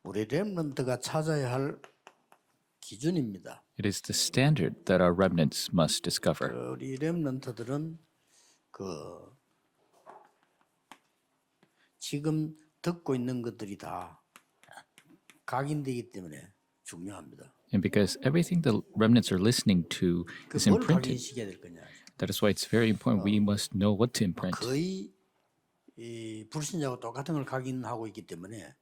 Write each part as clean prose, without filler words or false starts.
우리 렘넌트가 찾아야 할 기준입니다. It is the standard that our remnants must discover. 우리 렘넌트들은 그 지금 듣고 있는 것들이 다 각인되기 때문에 중요합니다. And because everything the remnants are listening to is 뭘 imprinted, 각인시켜야 될 거냐? that is why it's very important we must know what to imprint. 거의 이 불신자하고 똑같은 걸 각인하고 있기 때문에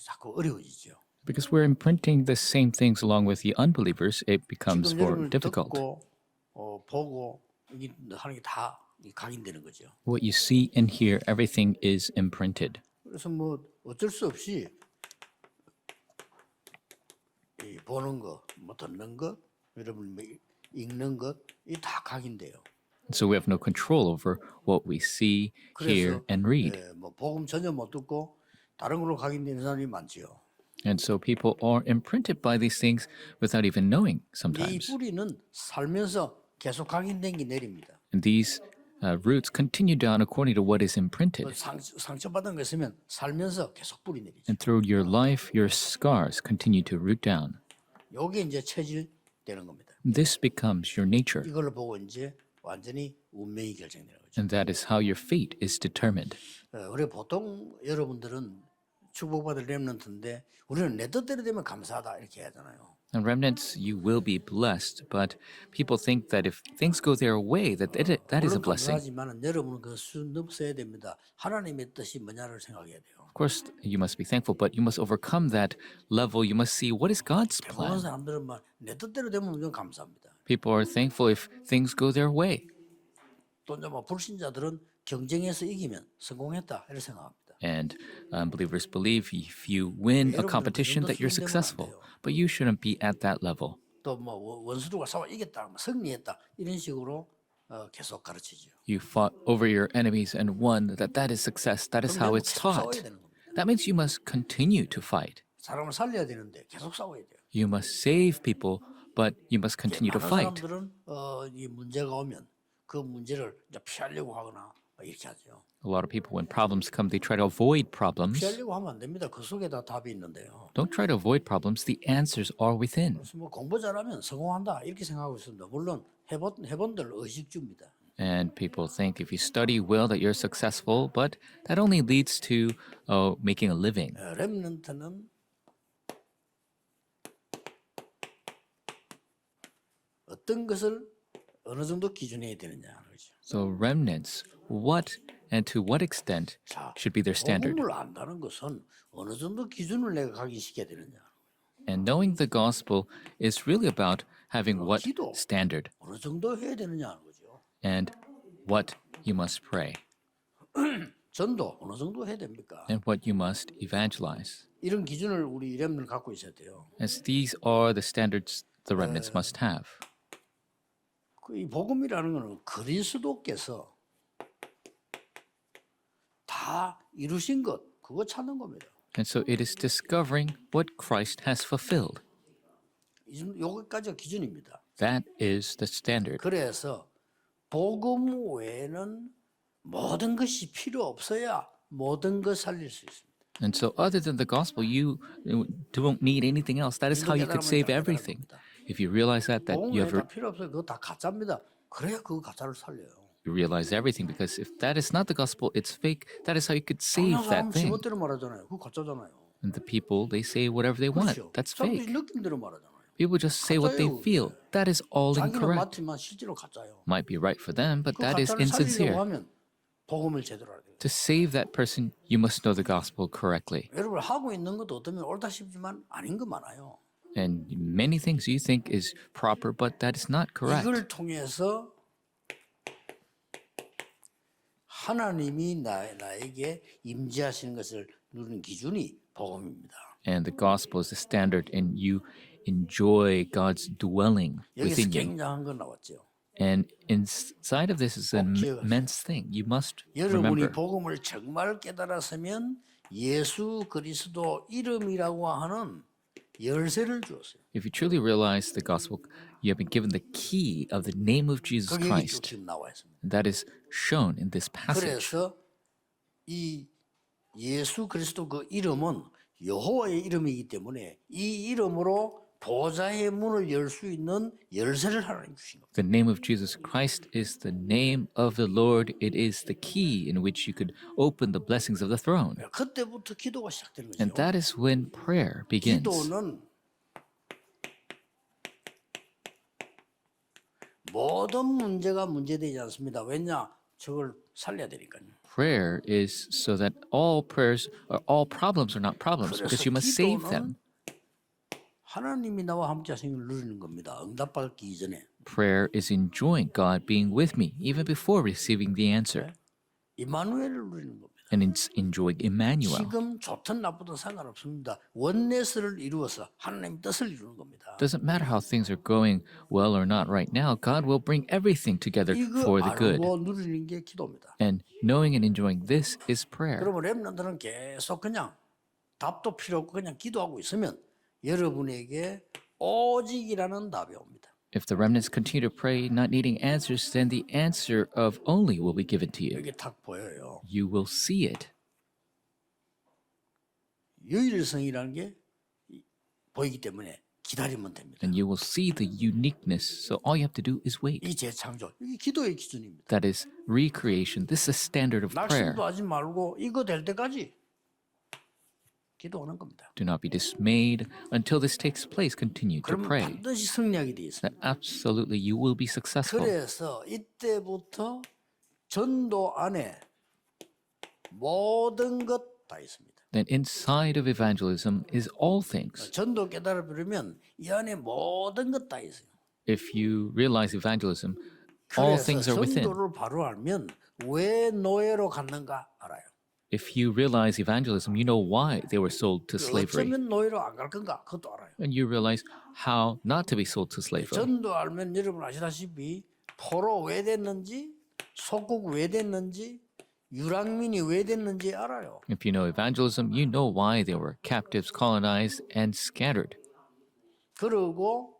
자꾸 어려워지죠. Because we're imprinting the same things along with the unbelievers, it becomes 지금 more 여러분을 difficult. 듣고 보고 이게 하는 게 다 각인되는 거죠. What you see and hear, everything is imprinted. 그래서 뭐 어쩔 수 없이 이 보는 거, 뭐 듣는 것, 여러분 뭐 읽는 것, 이 다 각인돼요. So we have no control over what we see, hear, and read. 뭐 복음 전혀 못 듣고 다른 걸로 각인되는 사람이 많지요. And so people are imprinted by these things without even knowing 이 sometimes. 뿌리는 살면서 계속 각인된 게 내립니다. And these roots continue down according to what is imprinted. 상처받은 거 있으면 살면서 계속 뿌리 내리죠. And through your life, your scars continue to root down. 요게 이제 체질되는 겁니다. This becomes your nature. 이걸 보고 이제 완전히 운명이 결정되는 거죠. And that is how your fate is determined. 우리 보통 여러분들은 축복받을 렘넌트인데 우리는 내 뜻대로 되면 감사하다 이렇게 하잖아요. And remnants, you will be blessed, but people think that if things go their way, that is a 물론 blessing. 감사하지만 여러분은 그 수준 넘어야 됩니다. 하나님의 뜻이 뭐냐를 생각해야 돼요. Of course, you must be thankful, but you must overcome that level. You must see what is God's 대부분 plan. 사람들은 내 뜻대로 되면 우리는 감사합니다. People are thankful if things go their way. 또 이제 불신자들은 경쟁에서 이기면 성공했다 이렇게 생각합니다. And unbelievers believe if you win a competition that you're successful, but you shouldn't be at that level. 또 뭐 원수들과 싸워 이겼다, 승리했다 이런 식으로 계속 가르치죠. You fought over your enemies and won, that is success. That is how it's taught. That means you must continue to fight. 사람을 살려야 되는데 계속 싸워야 돼요. You must save people, but you must continue to fight. 사람들은 이 문제가 오면 그 문제를 이제 피하려고 하거나 이렇게 하죠. A lot of people, when problems come, they try to avoid problems. 피하려고 하면 안 됩니다. 그 속에 다 답이 있는데요. Don't try to avoid problems. The answers are within. 그래서 뭐 공부 잘하면 성공한다 이렇게 생각하고 있습니다. 물론 해본들 의식주입니다. And people think if you study well that you're successful, but that only leads to making a living. 렘넌트는 어떤 것을 어느 정도 기준해야 되느냐 그렇죠. So remnants, what and to what extent should be their standard? 복음을 안다는 것은 어느 정도 기준을 내가 각인시켜야 되느냐. And knowing the gospel is really about having what 기도. standard 어느 정도 해야 되느냐 하는 거죠. and what you must pray 전도 어느 정도 해야 됩니까? and what you must evangelize. 이런 기준을 우리 렘넌트 갖고 있어야 돼요. As these are the standards the remnants must have. 이 복음이라는 것은 그리스도께서 다 이루신 것 그거 찾는 겁니다. And so it is discovering what Christ has fulfilled. 여기까지가 기준입니다. That is the standard. 그래서 복음 외에는 모든 것이 필요 없어야 모든 것 살릴 수 있습니다. And so other than the gospel, you don't need anything else. That is how you could save everything. If you realize that 복음 you 외에 have 다 필요 없어요. 그거 다 가짜입니다. 그래야 그 가짜를 살려요. you realize everything, because if that is not the gospel, it's fake. That is how you could save that 사람 thing. 지멋대로 말하잖아요. 그거 가짜잖아요. And the people, they say whatever they want. 그렇죠. That's 사람들이 fake. 느낌대로 말하잖아요. People just say what they 가짜예요, feel. That is all 자기는 incorrect. 맞지만 실제로 가짜예요. Might be right for them, but 그 that is 가짜를 살리려고 insincere. 하면 복음을 제대로 알아야 돼요. To save that person, you must know the gospel correctly. 여러분 하고 있는 것도 어쩌면 옳다 싶지만 아닌 거 많아요. And many things you think is proper, but that is not correct. 이걸 통해서 하나님이 나에게 임재하시는 것을 누리는 기준이 복음입니다. And the gospel is the standard, and you enjoy God's dwelling 여기서 within you. 굉장한 건 나왔죠. And inside of this is an immense thing. You must 여러분이 remember. 복음을 정말 깨달았으면 예수 그리스도 이름이라고 하는 열쇠를 주었어요. If you truly realize the gospel, you have been given the key of the name of Jesus 그게 쭉 Christ. 지금 나와 있습니다. And that is shown in this passage. 그래서 이 예수 그리스도 그 이름은 여호와의 이름이기 때문에 이 이름으로 보좌의 문을 열 수 있는 열쇠를 하나님 주신 겁니다. The name of Jesus Christ is the name of the Lord. It is the key in which you could open the blessings of the throne. 그때부터 기도가 시작되는 And 거죠. that is when prayer begins. 기도는 모든 문제가 문제되지 않습니다. 왜냐? 저걸 살려야 되니까요. Prayer is so that all prayers or all problems are not problems because you must save them. 하나님이 나와 함께 하시는 걸 누리는 겁니다. 응답받기 이전에. Prayer is enjoying God being with me even before receiving the answer. 이마누엘을 누리는 겁니다. And it's enjoying Emmanuel. 지금 좋든 나쁘든 상관없습니다. 원내스를 이루어서 하나님 뜻을 이루는 겁니다. Doesn't matter how things are going well or not right now, God will bring everything together for 이거 the good. 알고 누리는 게 기도입니다. And knowing and enjoying this is prayer. 그러면 렘넌트는 계속 그냥 답도 필요 없고 그냥 기도하고 있으면 여러분에게 오직이라는 답이 옵니다. If the remnants continue to pray, not needing answers, then the answer of only will be given to you. 여기 딱 보여요. You will see it. 유일성이라는 게 보이기 때문에 기다리면 됩니다. And you will see the uniqueness. So all you have to do is wait. 이 재창조, 이게 기도의 기준입니다. That is recreation. This is a standard of prayer. 낙심도 하지 말고 이거 될 때까지 기도하는 겁니다. Do not be dismayed. Until this takes place, continue to 그러면 pray. 반드시 승리하게 돼 있습니다. That absolutely you will be successful. 그래서 이때부터 전도 안에 모든 것 다 있습니다. Then inside of evangelism is all things. 전도 깨달아 버리면 이 안에 모든 것 다 있어요. If you realize evangelism, all 그래서 things are within. 전도를 바로 알면 왜 노예로 갔는가 알아요. If you realize evangelism, you know why they were sold to slavery. 어쩌면 노예로 안 갈 건가 그것도 알아요. And you realize how not to be sold to slavery. 전도 알면 여러분 아시다시피 포로 왜 됐는지, 속국 왜 됐는지, 유랑민이 왜 됐는지 알아요. If you know evangelism, you know why they were captives, colonized, and scattered. 그리고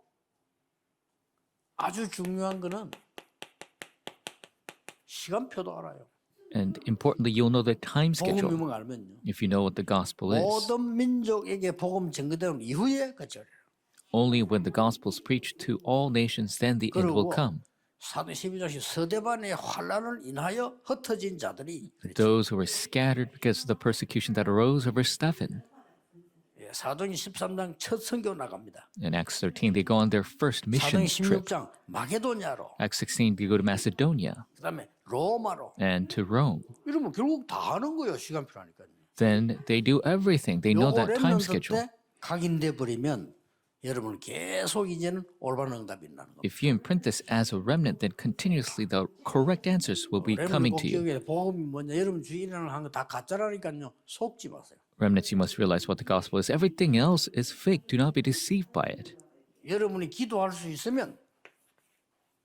아주 중요한 거는 시간표도 알아요. And importantly, you'll know the time schedule. 복음이면 알면요. If you know what the gospel is. 모든 민족에게 복음 전개되는 이후에 그죠. Only when the gospel is preached to all nations, then the end will 그리고 come. 사도 12장씩 서대반의 환란을 인하여 흩어진 자들이 Those who were scattered because of the persecution that arose over Stephen. 사도행 13장 첫 선교 나갑니다. In Acts 13, they go on their first 사도행 mission trip. 16장 마게도냐로, Acts 16, they go to Macedonia 그다음에 로마로. and to Rome. 이러면 결국 다 하는 거예요. 시간표 하니까요. Then they do everything. They know 요거 that time 렘넌트 schedule. 때 각인돼 버리면 여러분 계속 이제는 올바른 응답이 나는 겁니다. If you imprint this as a remnant, then continuously the correct answers will be coming to you. 렘넌트 복음이 뭐냐? 여러분 주인이라는 한 거 다 가짜라니까요. 속지 마세요. Remnants, you must realize what the gospel is. Everything else is fake. Do not be deceived by it. 여러분이 기도할 수 있으면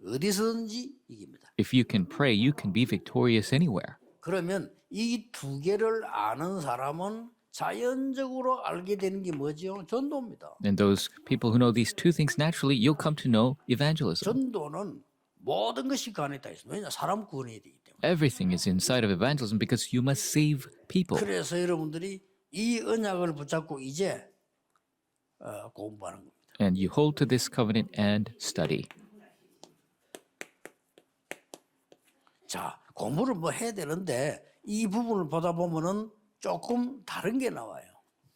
어디서든지 이깁니다. If you can pray, you can be victorious anywhere. 그러면 이 두 개를 아는 사람은 자연적으로 알게 되는 게 뭐지요? 전도입니다. And those people who know these two things, naturally, you'll come to know evangelism. 전도는 모든 것이 그 안에 다 있습니다. 왜냐 사람 구원해야 되기 때문에. Everything is inside of evangelism because you must save people. 그래서 여러분들이 이 언약을 붙잡고 이제 공부하는 겁니다. And you hold to this covenant and study. 자, 공부를 뭐 해야 되는데 이 부분을 보다 보면은 조금 다른 게 나와요.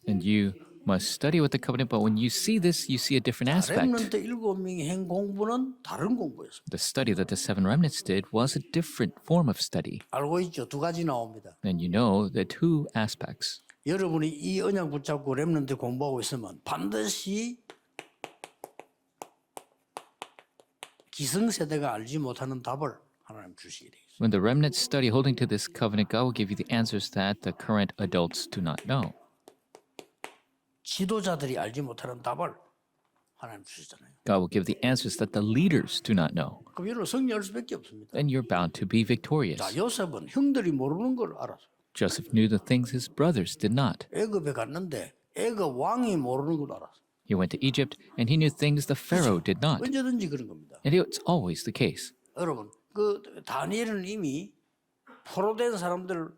And you must study with the covenant, but when you see this, you see a different aspect. 렘넌트 7명이 한 공부는 다른 공부였습니다. The study that the seven remnants did was a different form of study. 알고 있죠? 두 가지 나옵니다. And you know the two aspects. 여러분이 이 언약 붙잡고 렘넌트 공부하고 있으면 반드시 기성세대가 알지 못하는 답을 하나님 주시게 되겠습니다. When the remnants study holding to this covenant, God will give you the answers that the current adults do not know. 지도자들이 알지 못하는 답을 하나님 주시잖아요. God will give the answers that the leaders do not know. 그럼 여러분 승리할 수밖에 없습니다. Then you're bound to be victorious. 자, 요셉은 형들이 모르는 걸 알았어요. Joseph knew the things his brothers did not. 애굽에 갔는데 애굽 왕이 모르는 걸 알았어요. He went to Egypt and he knew things the Pharaoh did not. 언제든지 그런 겁니다. And it's always the case. 여러분, 그 다니엘은 이미 포로된 사람들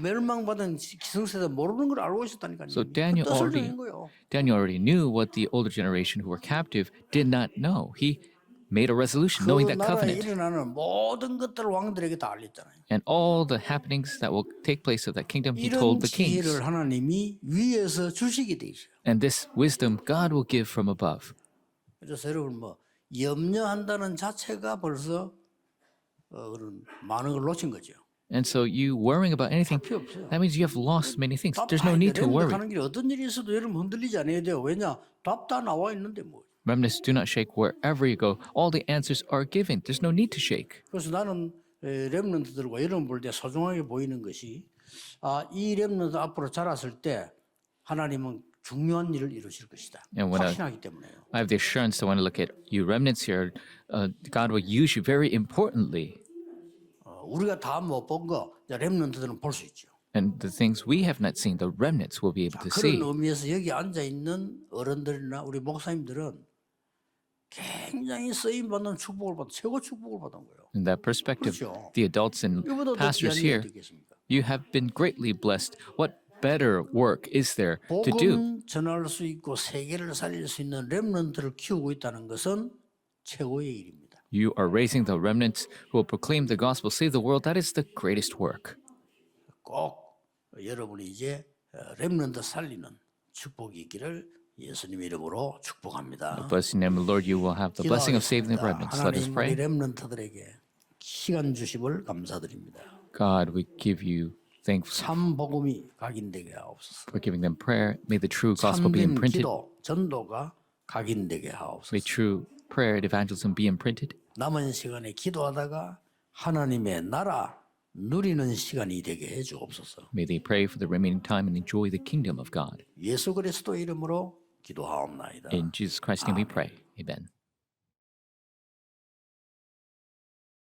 멸망받은 기성세대 모르는 걸 알고 있었다니까요. So 그 Daniel 뜻을 already 정한 거예요. knew what the older generation who were captive did not know. He made a resolution 그 knowing that 나라에 covenant 일어나는 모든 것들을 왕들에게 다 알렸잖아요. and all the happenings that will take place of that kingdom. He 이런 told the kings. 지혜를 하나님이 위에서 주시게 돼 있어요. And this wisdom God will give from above. 그래서 여러분 뭐 염려한다는 자체가 벌써 그런 많은 걸 놓친 거죠. And so you worrying about anything, 필요 없어요. that means you have lost many things. 답 There's 다 no need 있는데 to worry. 하는 길에 어떤 일이 있어도 여러분 흔들리지 않아야 돼요. 왜냐? 답 다 나와 있는데 뭐. Remnants do not shake wherever you go. All the answers are given. There's no need to shake. 그래서 나는 렘넌트들과 여러분 볼 때 소중하게 보이는 것이 이 렘넌트 앞으로 자랐을 때 하나님은 중요한 일을 이루실 것이다. And when 확신하기 때문에요. I have the assurance that when I look at you remnants here, God will use you very importantly. 우리가 다 못 본 거 렘넌트들은 볼 수 있죠. And the things we have not seen, the remnants will be able to see. 그런 의미에서 여기 앉아 있는 어른들이나 우리 목사님들은 굉장히 쓰임 받는 축복을 받은 최고 축복을 받은 거예요. In that perspective, 그렇죠. the adults and 이보다 더 pastors 귀한 일이 here, 어떻겠습니까? you have been greatly blessed. What better work is there to do? 복음 전할 수 있고 세계를 살릴 수 있는 렘넌트를 키우고 있다는 것은 최고의 일입니다. You are raising the remnants who will proclaim the gospel, save the world. That is the greatest work. 꼭 여러분이 이제 렘넌트 살리는 축복이 있기를 예수님의 이름으로 축복합니다. Blessed in the name of the Lord, you will have the blessing of saving the remnants. Let us 하나님 우리 pray. 렘넌트들에게 시간 주심을 감사드립니다. God, we give you thanks 참 복음이 각인되게 하옵소서. for giving them prayer. May the true gospel be 참된 imprinted. 기도, 전도가 각인되게 May 하옵소서. true prayer and evangelism be imprinted. 남은 시간에 기도하다가 하나님의 나라 누리는 시간이 되게 해 주옵소서. May they pray for the remaining time and enjoy the kingdom of God. 예수 그리스도 이름으로 기도하옵나이다. In Jesus Christ's name we pray. Amen.